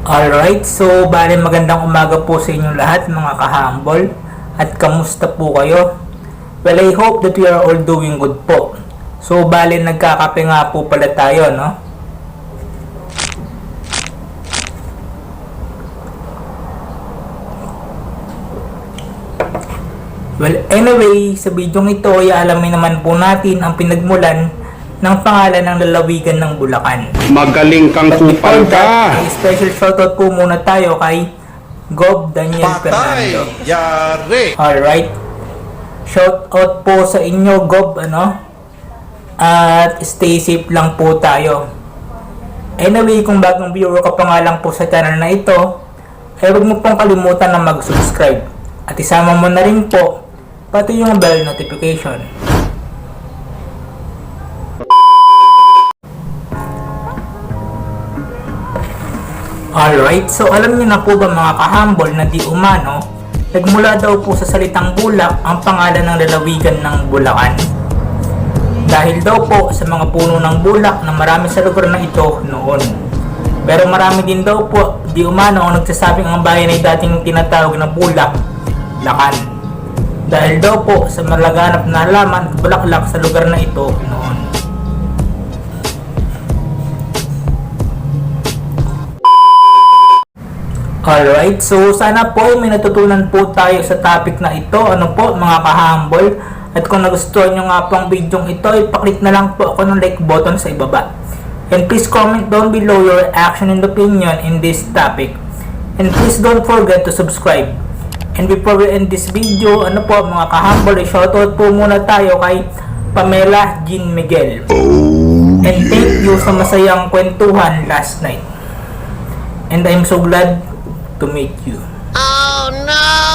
Alright, so bale magandang umaga po sa inyong lahat mga kahambol. At kamusta po kayo? Well, I hope that we are all doing good po. So bale nagkakape nga po pala tayo, no? Well, anyway, sa video ito ay alamin naman po natin ang pinagmulan ng pangalan ng lalawigan ng Bulacan. Magaling kang kupal ka. That, special shoutout po muna tayo kay Gob Daniel Fernando. Yari. Alright. Shoutout po sa inyo, Gob, ano? At stay safe lang po tayo. Anyway, kung bagong viewer ka pa nga lang po sa channel na ito, ay huwag mo pong kalimutan na mag-subscribe. At isama mo na rin po pati yung bell notification. Alright, so alam niyo na po ba mga kahambol na di umano, nagmula daw po sa salitang bulak ang pangalan ng lalawigan ng Bulacan. Dahil daw po sa mga puno ng bulak na marami sa lugar na ito noon. Pero marami din daw po di umano ang nagsasabing ang bayan ay dating tinatawag na Bulak, Lakan. Dahil daw po sa malaganap na halaman at bulaklak sa lugar na ito noon. Alright, so sana po may natutunan po tayo sa topic na ito. Ano po mga kahambol? At kung nagustuhan nyo nga po ang video ito, ipaklik na lang po ako ng like button sa ibaba. And please comment down below your reaction and opinion in this topic. And please don't forget to subscribe. And before we end this video, ano po mga kahambol, shoutout po muna tayo kay Pamela Jean Miguel. And thank you sa masayang kwentuhan last night. And I'm so glad to meet you. Oh no!